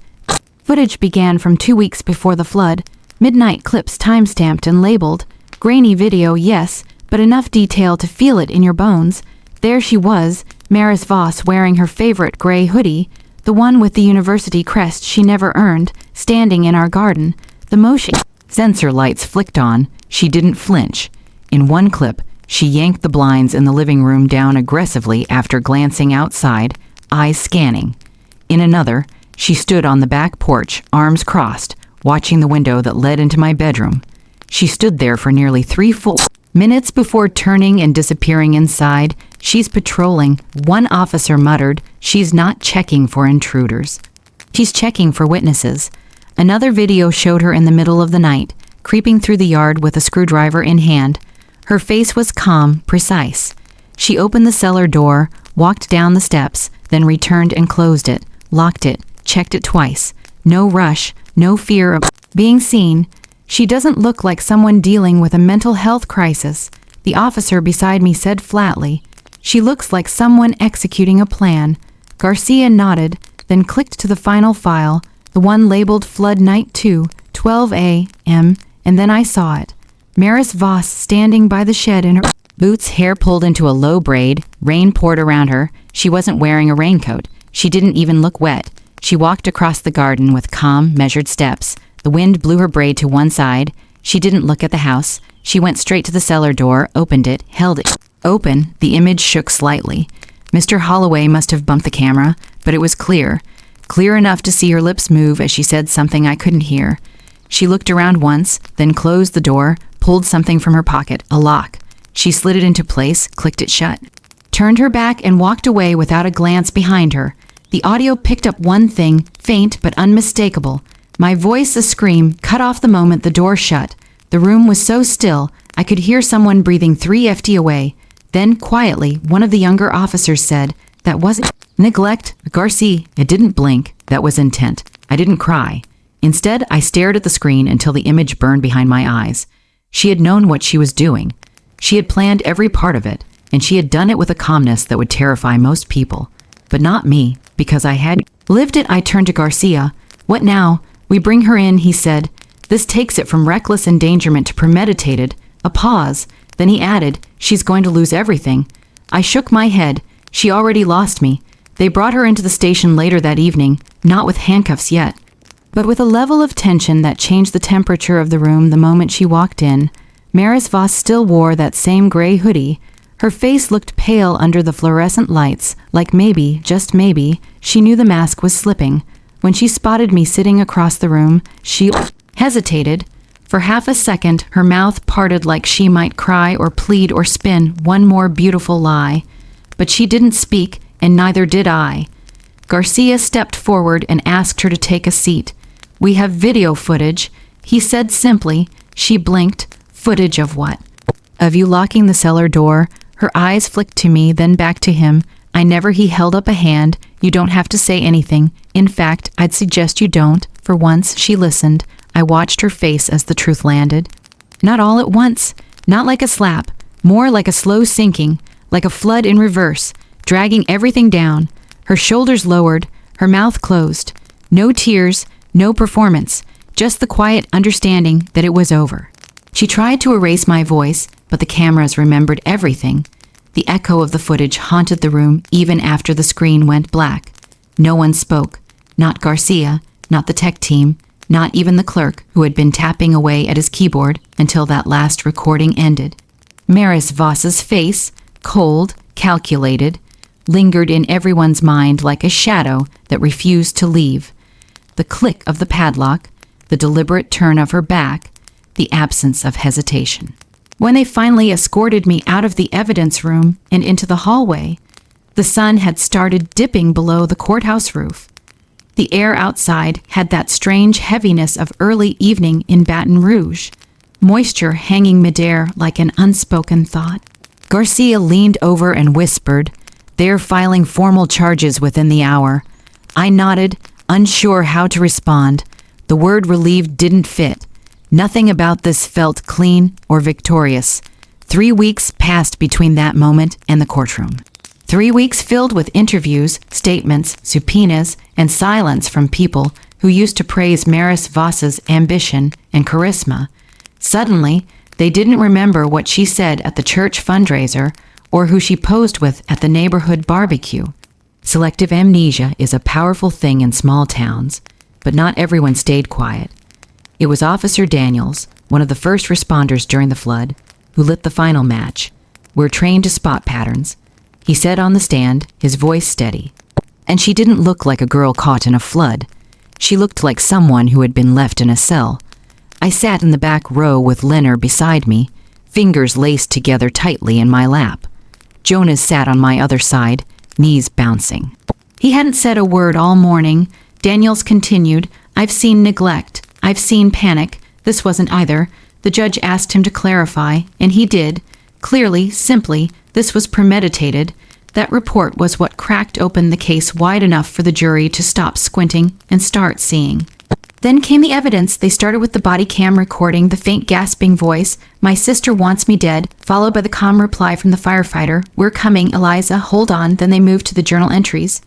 S1: Footage began from 2 weeks before the flood. Midnight clips time-stamped and labeled. Grainy video, yes, but enough detail to feel it in your bones. There she was, Maris Voss wearing her favorite gray hoodie, the one with the university crest she never earned, standing in our garden. The motion sensor lights flicked on. She didn't flinch. In one clip, she yanked the blinds in the living room down aggressively after glancing outside, eyes scanning. In another, she stood on the back porch, arms crossed, watching the window that led into my bedroom. She stood there for nearly 3 full minutes before turning and disappearing inside. "She's patrolling," one officer muttered. "She's not checking for intruders. She's checking for witnesses." Another video showed her in the middle of the night, creeping through the yard with a screwdriver in hand. Her face was calm, precise. She opened the cellar door, walked down the steps, then returned and closed it, locked it, checked it twice. No rush, no fear of being seen. "She doesn't look like someone dealing with a mental health crisis," the officer beside me said flatly. "She looks like someone executing a plan." Garcia nodded, then clicked to the final file. The one labeled Flood Night 2, 12 a.m., and then I saw it. Maris Voss standing by the shed in her boots, hair pulled into a low braid, rain poured around her. She wasn't wearing a raincoat. She didn't even look wet. She walked across the garden with calm, measured steps. The wind blew her braid to one side. She didn't look at the house. She went straight to the cellar door, opened it, held it open. The image shook slightly. Mr. Holloway must have bumped the camera, but it was clear enough to see her lips move as she said something I couldn't hear. She looked around once, then closed the door, pulled something from her pocket, a lock. She slid it into place, clicked it shut, turned her back and walked away without a glance behind her. The audio picked up one thing, faint but unmistakable. My voice, a scream, cut off the moment the door shut. The room was so still, I could hear someone breathing 3 FT away. Then, quietly, one of the younger officers said, "That wasn't neglect, Garcia." It didn't blink. That was intent. I didn't cry. Instead, I stared at the screen until the image burned behind my eyes. She had known what she was doing. She had planned every part of it, and she had done it with a calmness that would terrify most people. But not me, because I had lived it. I turned to Garcia. "What now? We bring her in," he said. "This takes it from reckless endangerment to premeditated." A pause. Then he added, "She's going to lose everything." I shook my head. She already lost me. They brought her into the station later that evening, not with handcuffs yet, but with a level of tension that changed the temperature of the room the moment she walked in. Maris Voss still wore that same gray hoodie. Her face looked pale under the fluorescent lights, like maybe, just maybe, she knew the mask was slipping. When she spotted me sitting across the room, she hesitated. For half a second, her mouth parted like she might cry or plead or spin one more beautiful lie. But she didn't speak, and neither did I. Garcia stepped forward and asked her to take a seat. "We have video footage," he said simply. She blinked. "Footage of what?" "Of you locking the cellar door." Her eyes flicked to me, then back to him. He held up a hand. "You don't have to say anything. In fact, I'd suggest you don't." For once, she listened. I watched her face as the truth landed. Not all at once. Not like a slap. More like a slow sinking, like a flood in reverse, dragging everything down. Her shoulders lowered, her mouth closed. No tears, no performance, just the quiet understanding that it was over. She tried to erase my voice, but the cameras remembered everything. The echo of the footage haunted the room even after the screen went black. No one spoke. Not Garcia, not the tech team, not even the clerk who had been tapping away at his keyboard until that last recording ended. Maris Voss's face, cold, calculated, lingered in everyone's mind like a shadow that refused to leave. The click of the padlock, the deliberate turn of her back, the absence of hesitation. When they finally escorted me out of the evidence room and into the hallway, the sun had started dipping below the courthouse roof. The air outside had that strange heaviness of early evening in Baton Rouge, moisture hanging midair like an unspoken thought. Garcia leaned over and whispered, "They're filing formal charges within the hour." I nodded, unsure how to respond. The word relieved didn't fit. Nothing about this felt clean or victorious. 3 weeks passed between that moment and the courtroom. 3 weeks filled with interviews, statements, subpoenas, and silence from people who used to praise Maris Voss's ambition and charisma. Suddenly, they didn't remember what she said at the church fundraiser or who she posed with at the neighborhood barbecue. Selective amnesia is a powerful thing in small towns, but not everyone stayed quiet. It was Officer Daniels, one of the first responders during the flood, who lit the final match. "We're trained to spot patterns," he said on the stand, his voice steady. And she didn't look like a girl caught in a flood. She looked like someone who had been left in a cell. I sat in the back row with Leonard beside me, fingers laced together tightly in my lap. Jonas sat on my other side, knees bouncing. He hadn't said a word all morning. Daniels continued, "I've seen neglect. I've seen panic. This wasn't either." The judge asked him to clarify, and he did. Clearly, simply, this was premeditated. That report was what cracked open the case wide enough for the jury to stop squinting and start seeing. Then came the evidence. They started with the body cam recording, the faint gasping voice, "My sister wants me dead," followed by the calm reply from the firefighter, "We're coming, Eliza, hold on." Then they moved to the journal entries.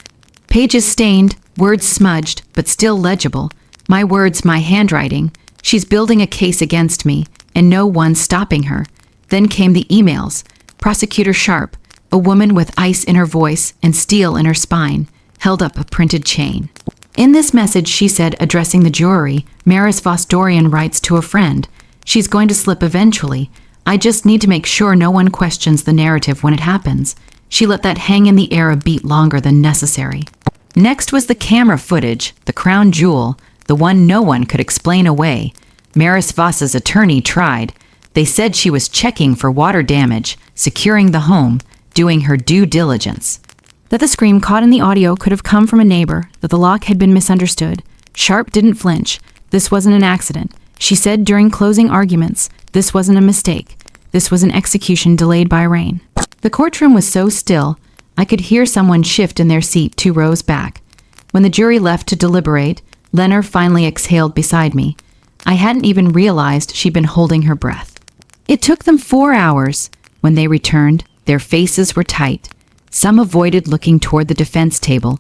S1: Pages stained, Words smudged, but still legible. My words, my handwriting. She's building a case against me, and no one's stopping her. Then came the emails. Prosecutor Sharp, a woman with ice in her voice and steel in her spine, held up a printed chain. In this message, she said, addressing the jury, Maris Vosdorian writes to a friend, "She's going to slip eventually. I just need to make sure no one questions the narrative when it happens." She let that hang in the air a beat longer than necessary. Next was the camera footage, the crown jewel, the one no one could explain away. Maris Voss's attorney tried. They said she was checking for water damage, securing the home, doing her due diligence. That the scream caught in the audio could have come from a neighbor, that the lock had been misunderstood. Sharp didn't flinch. This wasn't an accident. She said during closing arguments, this wasn't a mistake. This was an execution delayed by rain. The courtroom was so still, I could hear someone shift in their seat 2 rows back. When the jury left to deliberate, Leonard finally exhaled beside me. I hadn't even realized she'd been holding her breath. It took them 4 hours. When they returned, their faces were tight. Some avoided looking toward the defense table.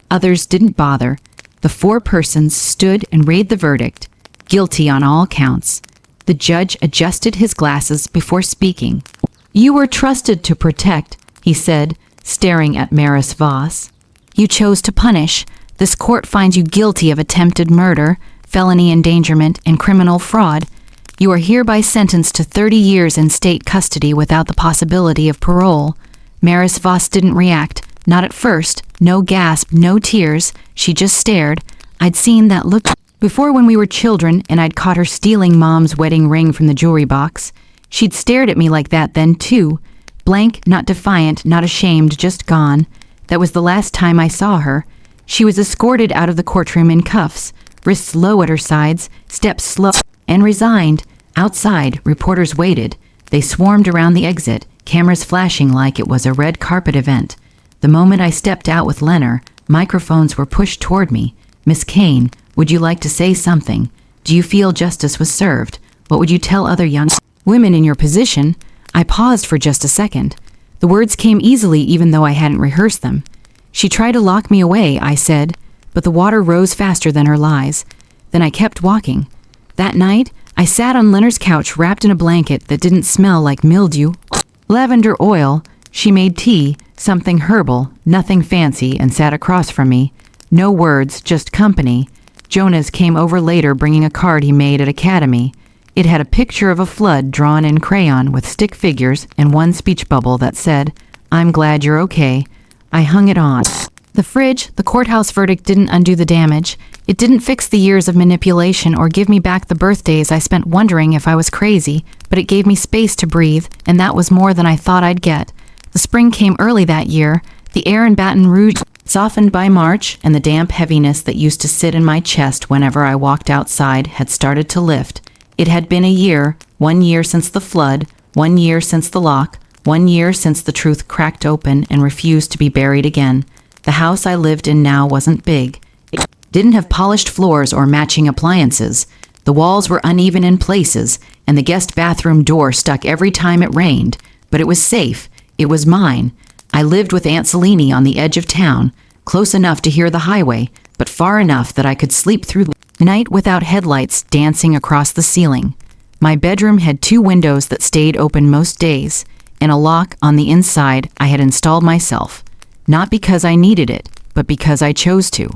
S1: Others didn't bother. The 4 persons stood and read the verdict, guilty on all counts. The judge adjusted his glasses before speaking. "You were trusted to protect," he said, staring at Maris Voss. "You chose to punish. This court finds you guilty of attempted murder, felony endangerment, and criminal fraud. You are hereby sentenced to 30 years in state custody without the possibility of parole." Maris Voss didn't react, not at first, no gasp, no tears. She just stared. I'd seen that look before when we were children, and I'd caught her stealing Mom's wedding ring from the jewelry box. She'd stared at me like that then, too. Blank, not defiant, not ashamed, just gone. That was the last time I saw her. She was escorted out of the courtroom in cuffs, wrists low at her sides, steps slow, and resigned. Outside, reporters waited. They swarmed around the exit, cameras flashing like it was a red carpet event. The moment I stepped out with Leonard, microphones were pushed toward me. "Miss Kane, would you like to say something? Do you feel justice was served? What would you tell other young women in your position?" I paused for just a second. The words came easily even though I hadn't rehearsed them. "She tried to lock me away," I said, but the water rose faster than her lies. Then I kept walking. That night, I sat on Leonard's couch wrapped in a blanket that didn't smell like mildew, lavender oil. She made tea, something herbal, nothing fancy, and sat across from me. No words, just company. Jonas came over later bringing a card he made at Academy. It had a picture of a flood drawn in crayon with stick figures and one speech bubble that said, "I'm glad you're okay." I hung it on. The fridge, the courthouse verdict didn't undo the damage. It didn't fix the years of manipulation or give me back the birthdays I spent wondering if I was crazy, but it gave me space to breathe, and that was more than I thought I'd get. The spring came early that year. The air in Baton Rouge softened by March, and the damp heaviness that used to sit in my chest whenever I walked outside had started to lift. It had been a year, 1 year since the flood, 1 year since the lock, 1 year since the truth cracked open and refused to be buried again. The house I lived in now wasn't big. It didn't have polished floors or matching appliances. The walls were uneven in places, and the guest bathroom door stuck every time it rained. But it was safe. It was mine. I lived with Aunt Selene on the edge of town, close enough to hear the highway, but far enough that I could sleep through the night without headlights dancing across the ceiling. My bedroom had 2 windows that stayed open most days, and a lock on the inside I had installed myself. Not because I needed it, but because I chose to.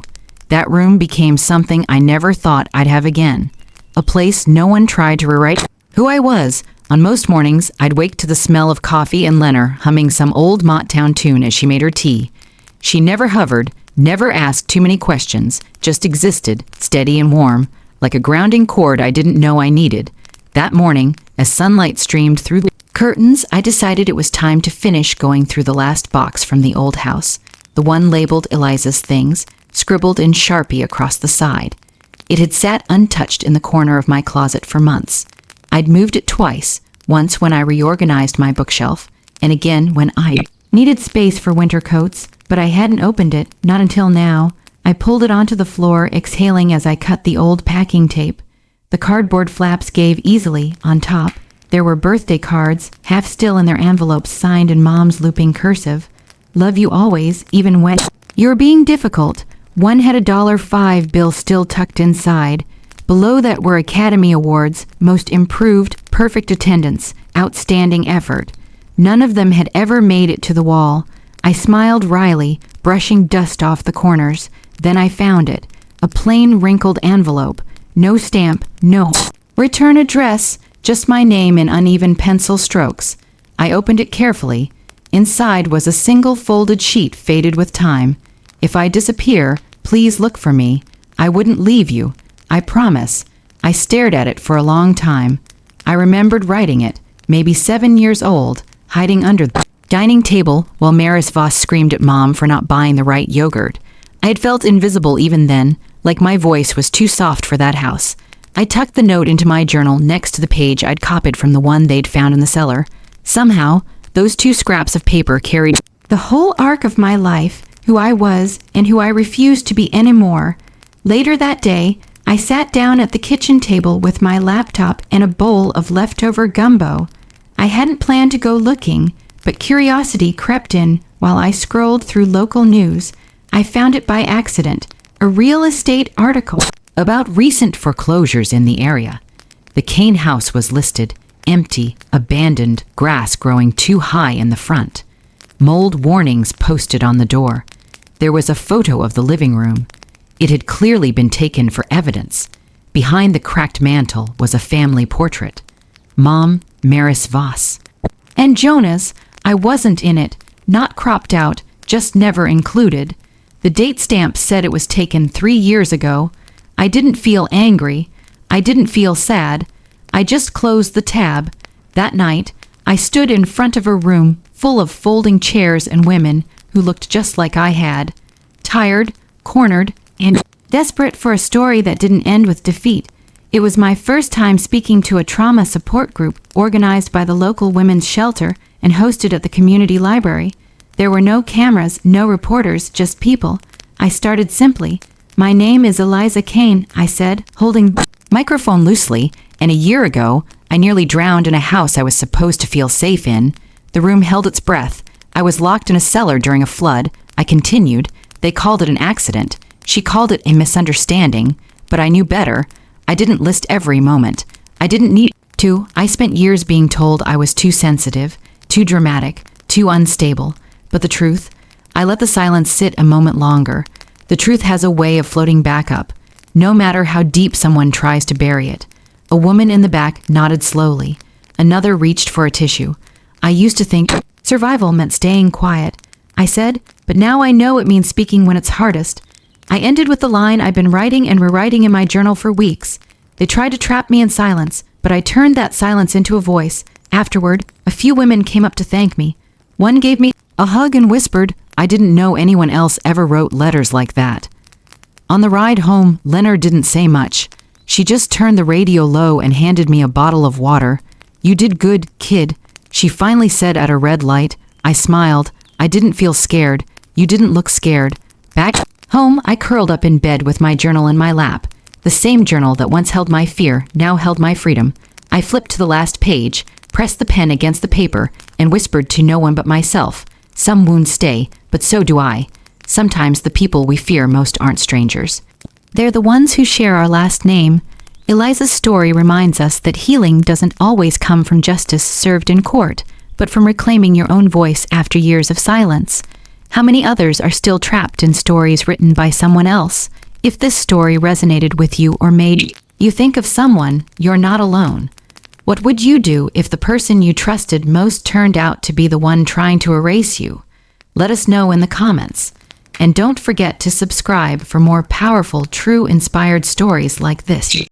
S1: That room became something I never thought I'd have again. A place no one tried to rewrite who I was. On most mornings, I'd wake to the smell of coffee and Leonard humming some old Motown tune as she made her tea. She never hovered, never asked too many questions, just existed, steady and warm, like a grounding cord I didn't know I needed. That morning, as sunlight streamed through the curtains, I decided it was time to finish going through the last box from the old house, the one labeled Eliza's things, scribbled in Sharpie across the side. It had sat untouched in the corner of my closet for months. I'd moved it twice, once when I reorganized my bookshelf, and again when I needed space for winter coats, but I hadn't opened it, not until now. I pulled it onto the floor, exhaling as I cut the old packing tape. The cardboard flaps gave easily on top. There were birthday cards, half still in their envelopes signed in Mom's looping cursive. "Love you always, even when you're being difficult." One had a $5 bill still tucked inside. Below that were Academy Awards, Most Improved, Perfect Attendance, Outstanding Effort. None of them had ever made it to the wall. I smiled wryly, brushing dust off the corners. Then I found it. A plain wrinkled envelope. No stamp, no return address, just my name in uneven pencil strokes. I opened it carefully. Inside was a single folded sheet faded with time. If I disappear, please look for me. I wouldn't leave you. I promise. I stared at it for a long time. I remembered writing it, maybe 7 years old, hiding under the dining table while Maris Voss screamed at Mom for not buying the right yogurt. I had felt invisible even then, like my voice was too soft for that house. I tucked the note into my journal next to the page I'd copied from the one they'd found in the cellar. Somehow, those 2 scraps of paper carried the whole arc of my life, who I was and who I refused to be anymore. Later that day, I sat down at the kitchen table with my laptop and a bowl of leftover gumbo. I hadn't planned to go looking, but curiosity crept in while I scrolled through local news. I found it by accident, a real estate article about recent foreclosures in the area. The Kane house was listed, empty, abandoned, grass growing too high in the front. Mold warnings posted on the door. There was a photo of the living room. It had clearly been taken for evidence. Behind the cracked mantel was a family portrait. Mom, Maris Voss. And Jonas, I wasn't in it, not cropped out, just never included. The date stamp said it was taken 3 years ago. I didn't feel angry. I didn't feel sad. I just closed the tab. That night, I stood in front of a room full of folding chairs and women who looked just like I had. Tired, cornered, and desperate for a story that didn't end with defeat. It was my first time speaking to a trauma support group organized by the local women's shelter and hosted at the community library. There were no cameras, no reporters, just people. I started simply. My name is Eliza Kane, I said, holding the microphone loosely, and a year ago, I nearly drowned in a house I was supposed to feel safe in. The room held its breath. I was locked in a cellar during a flood. I continued. They called it an accident. She called it a misunderstanding, but I knew better. I didn't list every moment. I didn't need to. I spent years being told I was too sensitive, too dramatic, too unstable. But the truth? I let the silence sit a moment longer. The truth has a way of floating back up, no matter how deep someone tries to bury it. A woman in the back nodded slowly. Another reached for a tissue. I used to think survival meant staying quiet. I said, but now I know it means speaking when it's hardest. I ended with the line I've been writing and rewriting in my journal for weeks. They tried to trap me in silence, but I turned that silence into a voice. Afterward, a few women came up to thank me. One gave me a hug and whispered, I didn't know anyone else ever wrote letters like that. On the ride home, Leonard didn't say much. She just turned the radio low and handed me a bottle of water. You did good, kid, she finally said at a red light. I smiled. I didn't feel scared. You didn't look scared. Back home, I curled up in bed with my journal in my lap. The same journal that once held my fear now held my freedom. I flipped to the last page, pressed the pen against the paper, and whispered to no one but myself. Some wounds stay, but so do I. Sometimes the people we fear most aren't strangers. They're the ones who share our last name. Eliza's story reminds us that healing doesn't always come from justice served in court, but from reclaiming your own voice after years of silence. How many others are still trapped in stories written by someone else? If this story resonated with you or made you think of someone, you're not alone. What would you do if the person you trusted most turned out to be the one trying to erase you? Let us know in the comments. And don't forget to subscribe for more powerful, true, inspired stories like this.